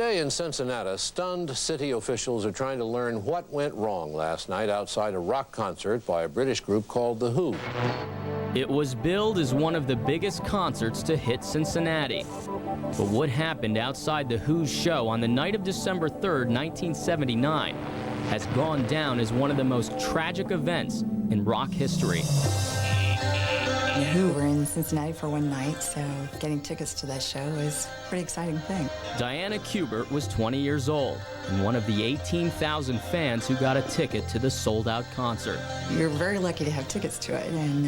Today in Cincinnati, stunned city officials are trying to learn what went wrong last night outside a rock concert by a British group called The WHO. It was billed as one of the biggest concerts to hit Cincinnati. But what happened outside The WHO's show on the night of December 3rd, 1979, has gone down as one of the most tragic events in rock history. The WHO were in Cincinnati for one night, so getting tickets to that show was a pretty exciting thing. Diana Kubert was 20 years old and one of the 18,000 fans who got a ticket to the sold-out concert. You're very lucky to have tickets to it, and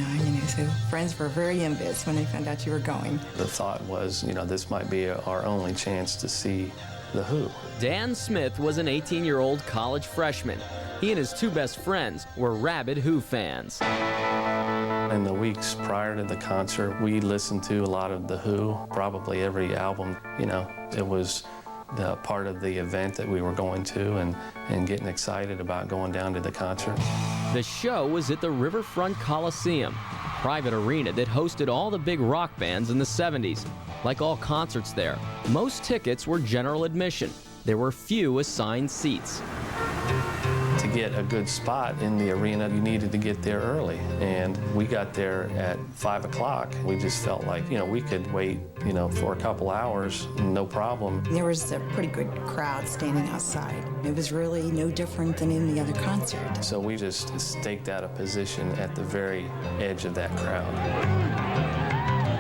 so friends were very envious when they found out you were going. The thought was, this might be our only chance to see The WHO. Dan Smith was an 18-year-old college freshman. He and his two best friends were rabid WHO fans. In the weeks prior to the concert, we listened to a lot of The WHO, probably every album. It was the part of the event that we were going to and getting excited about going down to the concert. The show was at the Riverfront Coliseum, a private arena that hosted all the big rock bands in the 70s. Like all concerts there, most tickets were general admission. There were few assigned seats. To get a good spot in the arena, you needed to get there early. And we got there at 5 o'clock. We just felt like, we could wait, for a couple hours, no problem. There was a pretty good crowd standing outside. It was really no different than any other concert. So we just staked out a position at the very edge of that crowd.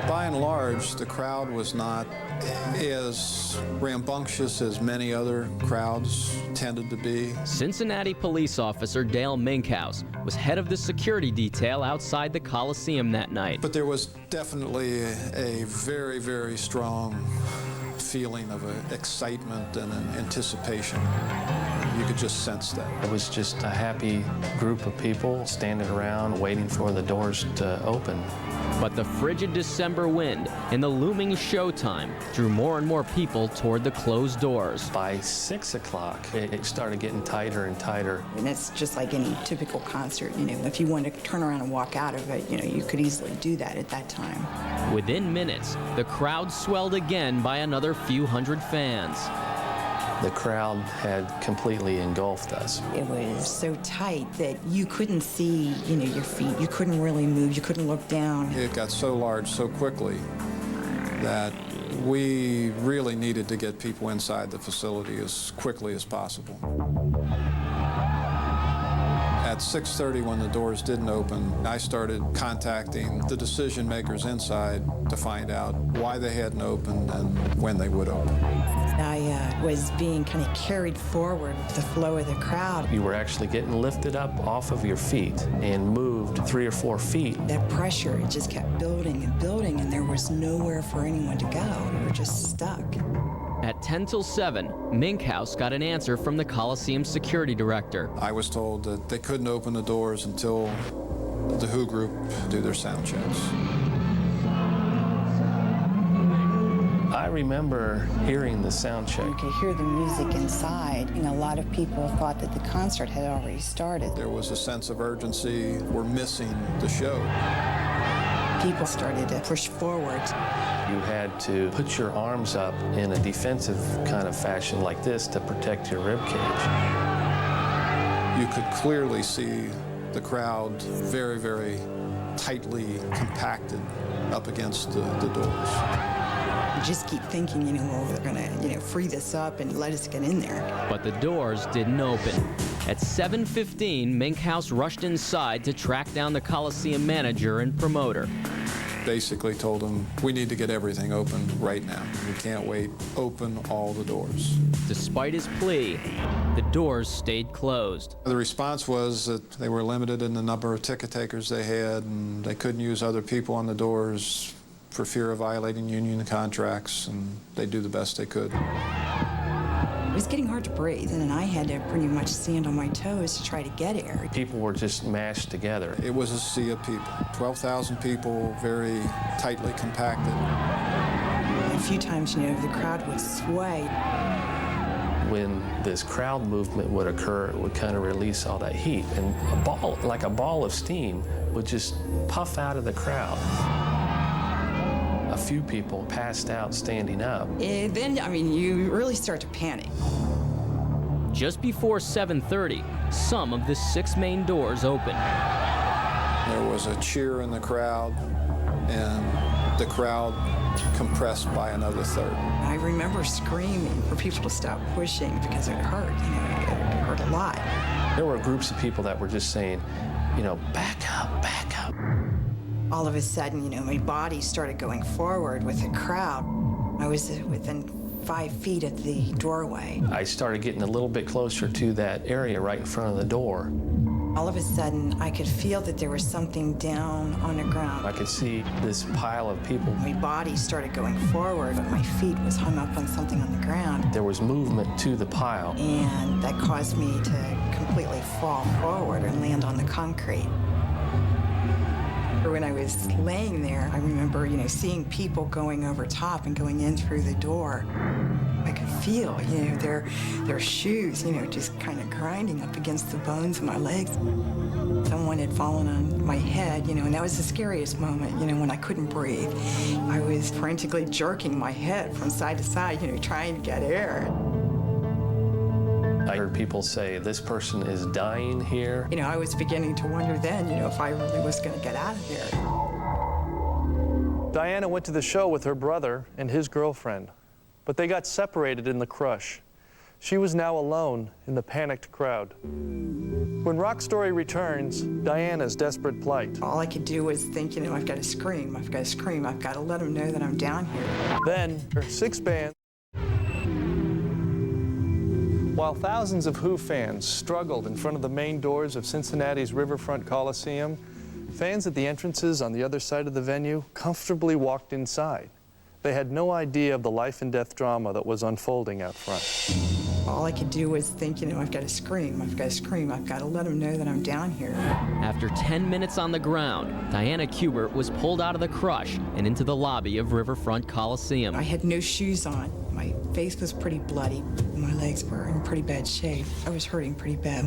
By and large, the crowd was not as rambunctious as many other crowds tended to be. Cincinnati police officer Dale Minkhouse was head of the security detail outside the Coliseum that night. But there was definitely a very, very strong feeling of excitement and an anticipation. You could just sense that. It was just a happy group of people standing around waiting for the doors to open. But the frigid December wind and the looming showtime drew more and more people toward the closed doors. By 6 o'clock, it started getting tighter and tighter. And it's just like any typical concert, if you wanted to turn around and walk out of it, you could easily do that at that time. Within minutes, the crowd swelled again by another few hundred fans. The crowd had completely engulfed us. It was so tight that you couldn't see, your feet. You couldn't really move. You couldn't look down. It got so large so quickly that we really needed to get people inside the facility as quickly as possible. At 6:30, when the doors didn't open, I started contacting the decision makers inside to find out why they hadn't opened and when they would open. I was being kind of carried forward with the flow of the crowd. You were actually getting lifted up off of your feet and moved 3 or 4 feet. That pressure, it just kept building and building, and there was nowhere for anyone to go. We were just stuck. At 10 till 7, Minkhouse got an answer from the Coliseum security director. I was told that they couldn't open the doors until the WHO group do their sound checks. I remember hearing the sound check. You could hear the music inside, and a lot of people thought that the concert had already started. There was a sense of urgency. We're missing the show. People started to push forward. You had to put your arms up in a defensive kind of fashion like this to protect your rib cage. You could clearly see the crowd very, very tightly compacted up against the doors. You just keep thinking, well, they're going to, free this up and let us get in there. But the doors didn't open. At 7:15, Minkhouse rushed inside to track down the Coliseum manager and promoter. Basically told them, we need to get everything open right now. We can't wait. Open all the doors. Despite his plea, the doors stayed closed. The response was that they were limited in the number of ticket takers they had, and they couldn't use other people on the doors for fear of violating union contracts, and they'd do the best they could. It was getting hard to breathe, and I had to pretty much stand on my toes to try to get air. People were just mashed together. It was a sea of people. 12,000 people, very tightly compacted. A few times, the crowd would sway. When this crowd movement would occur, it would kind of release all that heat, and like a ball of steam, would just puff out of the crowd. A few people passed out standing up. Then, I mean, you really start to panic. Just before 7:30, some of the 6 main doors opened. There was a cheer in the crowd, and the crowd compressed by another third. I remember screaming for people to stop pushing because it hurt, it hurt a lot. There were groups of people that were just saying, back up, back up. All of a sudden, my body started going forward with the crowd. I was within 5 feet of the doorway. I started getting a little bit closer to that area right in front of the door. All of a sudden, I could feel that there was something down on the ground. I could see this pile of people. My body started going forward, but my feet was hung up on something on the ground. There was movement to the pile. And that caused me to completely fall forward and land on the concrete. When I was laying there, I remember, seeing people going over top and going in through the door. I could feel, their shoes, just kind of grinding up against the bones of my legs. Someone had fallen on my head, and that was the scariest moment, when I couldn't breathe. I was frantically jerking my head from side to side, trying to get air. I heard people say, this person is dying here. I was beginning to wonder then, if I really was going to get out of there. Diana went to the show with her brother and his girlfriend, but they got separated in the crush. She was now alone in the panicked crowd. When Rock Story returns, Diana's desperate plight. All I could do was think, I've got to scream, I've got to scream, I've got to let them know that I'm down here. Then, 6 bands. While thousands of Who fans struggled in front of the main doors of Cincinnati's Riverfront Coliseum, fans at the entrances on the other side of the venue comfortably walked inside. They had no idea of the life and death drama that was unfolding out front. All I could do was think, I've got to scream, I've got to scream, I've got to let them know that I'm down here. After 10 minutes on the ground, Diana Kubert was pulled out of the crush and into the lobby of Riverfront Coliseum. I had no shoes on. My face was pretty bloody. My legs were in pretty bad shape. I was hurting pretty bad.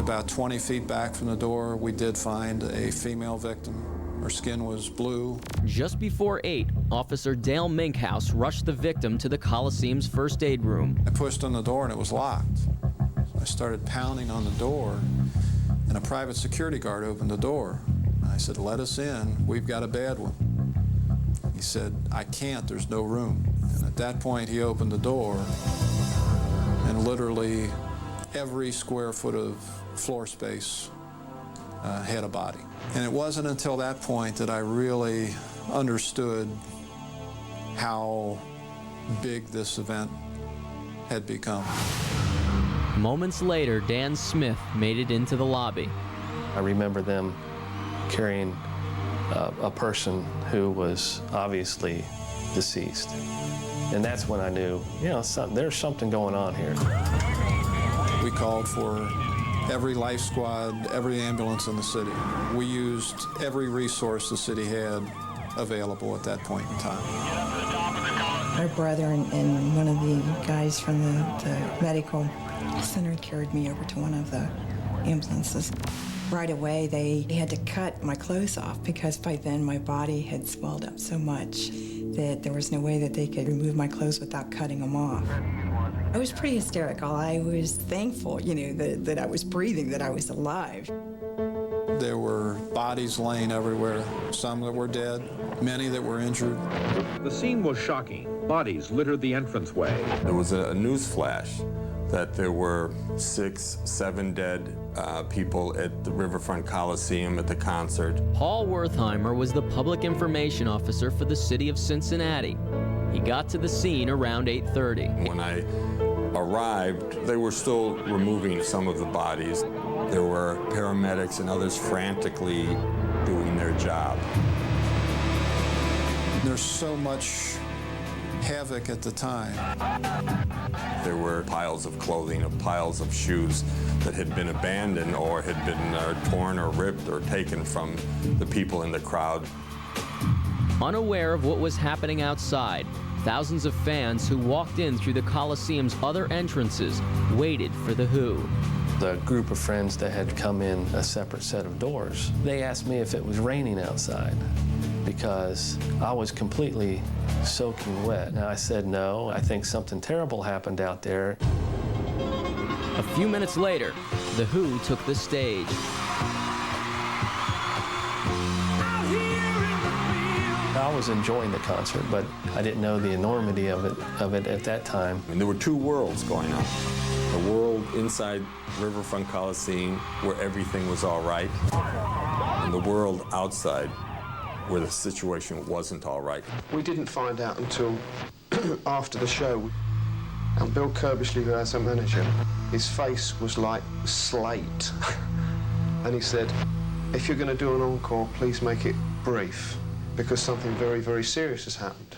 About 20 feet back from the door, we did find a female victim. Her skin was blue. Just before 8, Officer Dale Minkhouse rushed the victim to the Coliseum's first aid room. I pushed on the door and it was locked. So I started pounding on the door, and a private security guard opened the door. I said, "Let us in, we've got a bad one." He said, "I can't, there's no room." And at that point, he opened the door, and literally every square foot of floor space had a body. And it wasn't until that point that I really understood how big this event had become. Moments later, Dan Smith made it into the lobby. I remember them carrying a person who was obviously deceased. And that's when I knew, there's something going on here. We called for every life squad, every ambulance in the city. We used every resource the city had available at that point in time. My brother and one of the guys from the medical center carried me over to one of the ambulances. Right away, they had to cut my clothes off because by then my body had swelled up so much that there was no way that they could remove my clothes without cutting them off. I was pretty hysterical. I was thankful, that I was breathing, that I was alive. There were bodies laying everywhere, some that were dead, many that were injured. The scene was shocking. Bodies littered the entranceway. There was a news flash that there were 6, 7 dead people at the Riverfront Coliseum at the concert. Paul Wertheimer was the public information officer for the city of Cincinnati. He got to the scene around 8:30. When I arrived, they were still removing some of the bodies. There were paramedics and others frantically doing their job. There's so much havoc at the time. There were piles of clothing, piles of shoes that had been abandoned or had been torn or ripped or taken from the people in the crowd. Unaware of what was happening outside, thousands of fans who walked in through the Coliseum's other entrances waited for the Who. The group of friends that had come in a separate set of doors, they asked me if it was raining outside. because I was completely soaking wet. And I said, no, I think something terrible happened out there. A few minutes later, The Who took the stage. I was enjoying the concert, but I didn't know the enormity of it at that time. And there were two worlds going on. The world inside Riverfront Coliseum where everything was all right, and the world outside where the situation wasn't all right. We didn't find out until after the show. And Bill Kirbishley, who was our manager, his face was like slate. And he said, if you're going to do an encore, please make it brief, because something very, very serious has happened.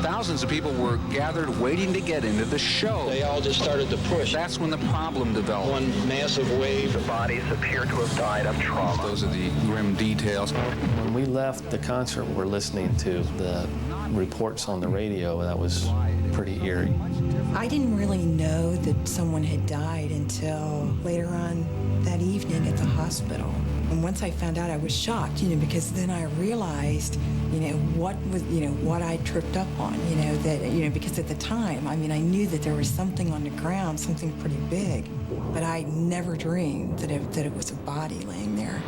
Thousands of people were gathered waiting to get into the show. They all just started to push. That's when the problem developed. One massive wave. The bodies appear to have died of trauma. Those are the grim details. When we left the concert, we're listening to the reports on the radio. That was pretty eerie. I didn't really know that someone had died until later on that evening at the hospital. And once I found out, I was shocked, because then I realized, what I tripped up on, because at the time, I knew that there was something on the ground, something pretty big, but I never dreamed that it was a body laying there.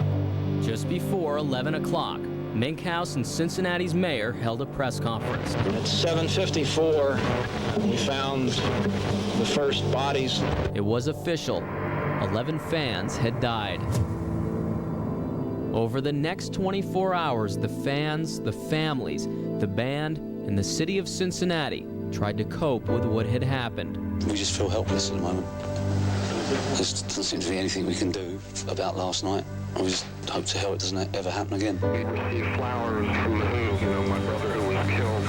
Just before 11 o'clock, Mink House and Cincinnati's mayor held a press conference. At 7:54, we found the first bodies. It was official. 11 fans had died. Over the next 24 hours, the fans, the families, the band, and the city of Cincinnati tried to cope with what had happened. We just feel helpless at the moment. There doesn't seem to be anything we can do about last night. We just hope to hell it doesn't ever happen again. We received flowers from the Who. My brother who was killed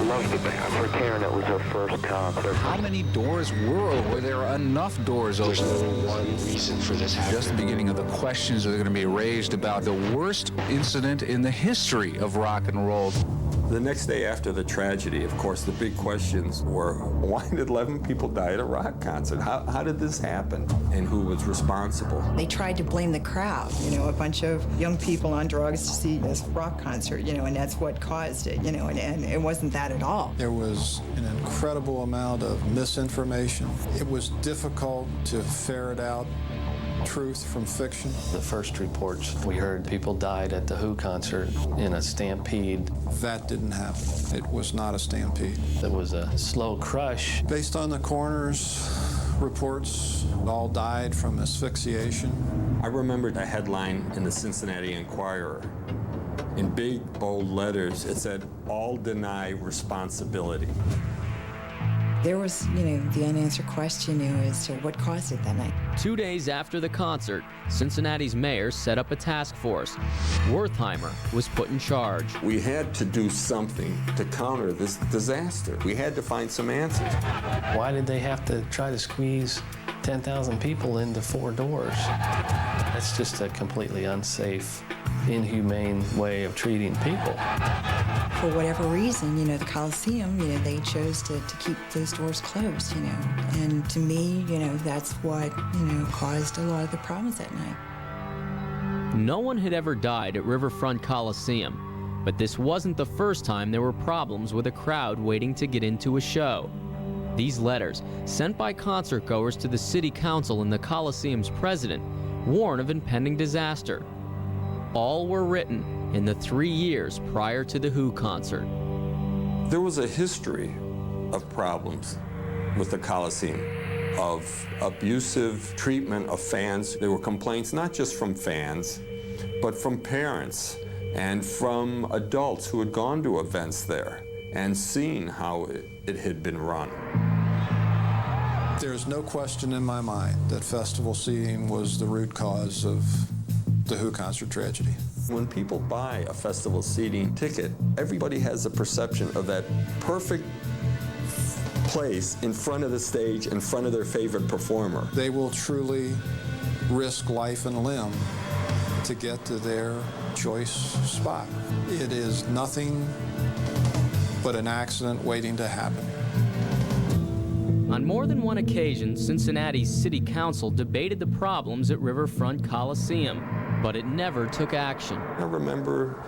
loved the band. For Karen, it was her first concert. How many doors were there enough doors open? There's no one reason for this happening. Just the beginning of the questions that are going to be raised about the worst incident in the history of rock and roll. The next day after the tragedy, of course, the big questions were, why did 11 people die at a rock concert? How did this happen? And who was responsible? They tried to blame the crowd, a bunch of young people on drugs to see this rock concert, and that's what caused it, and it wasn't that at all. There was an incredible amount of misinformation. It was difficult to ferret out truth from fiction. The first reports we heard, people died at the Who concert in a stampede. That didn't happen. It was not a stampede. It was a slow crush. Based on the coroner's reports, all died from asphyxiation. I remembered a headline in the Cincinnati Enquirer. In big, bold letters, it said, all deny responsibility. There was, the unanswered question as to what caused it that night. 2 days after the concert, Cincinnati's mayor set up a task force. Wertheimer was put in charge. We had to do something to counter this disaster. We had to find some answers. Why did they have to try to squeeze 10,000 people into 4 doors? That's just a completely unsafe, inhumane way of treating people. For whatever reason, the Coliseum, they chose to keep those doors closed, And to me, that's what, caused a lot of the problems that night. No one had ever died at Riverfront Coliseum, but this wasn't the first time there were problems with a crowd waiting to get into a show. These letters, sent by concertgoers to the city council and the Coliseum's president, warn of impending disaster. All were written in the 3 years prior to the Who concert. There was a history of problems with the Coliseum, of abusive treatment of fans. There were complaints not just from fans, but from parents and from adults who had gone to events there and seen how it had been run. There's no question in my mind that festival seating was the root cause of the Who concert tragedy. When people buy a festival seating ticket, everybody has a perception of that perfect place in front of the stage, in front of their favorite performer. They will truly risk life and limb to get to their choice spot. It is nothing but an accident waiting to happen. On more than one occasion, Cincinnati's city council debated the problems at Riverfront Coliseum, but it never took action. I remember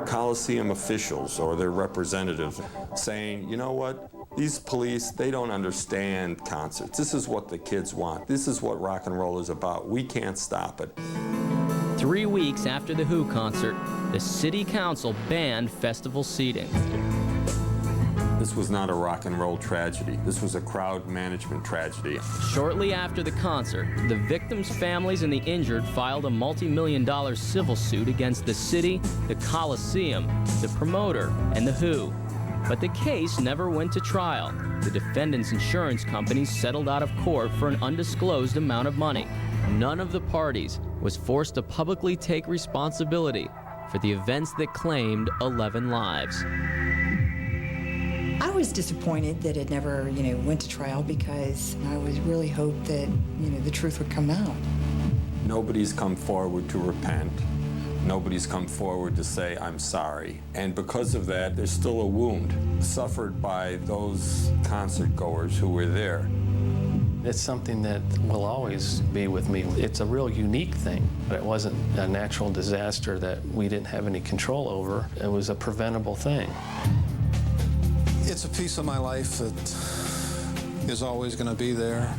Coliseum officials or their representatives saying, you know what, these police, they don't understand concerts. This is what the kids want. This is what rock and roll is about. We can't stop it. 3 weeks after the Who concert, the city council banned festival seating. This was not a rock and roll tragedy. This was a crowd management tragedy. Shortly after the concert, the victims' families and the injured filed a multi-million-dollar civil suit against the city, the Coliseum, the promoter, and the Who. But the case never went to trial. The defendants' insurance companies settled out of court for an undisclosed amount of money. None of the parties was forced to publicly take responsibility for the events that claimed 11 lives. I was disappointed that it never, went to trial because I was really hoped that, the truth would come out. Nobody's come forward to repent. Nobody's come forward to say, I'm sorry. And because of that, there's still a wound suffered by those concert goers who were there. It's something that will always be with me. It's a real unique thing. It wasn't a natural disaster that we didn't have any control over. It was a preventable thing. It's a piece of my life that is always going to be there.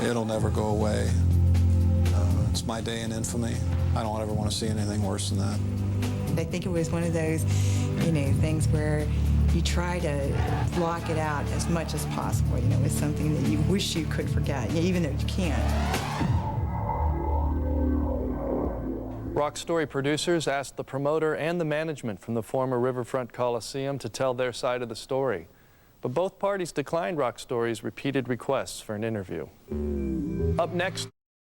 It'll never go away. It's my day in infamy. I don't ever want to see anything worse than that. I think it was one of those, things where you try to block it out as much as possible. It's something that you wish you could forget, even though you can't. Rock Story producers asked the promoter and the management from the former Riverfront Coliseum to tell their side of the story. But both parties declined Rock Story's repeated requests for an interview. Up next,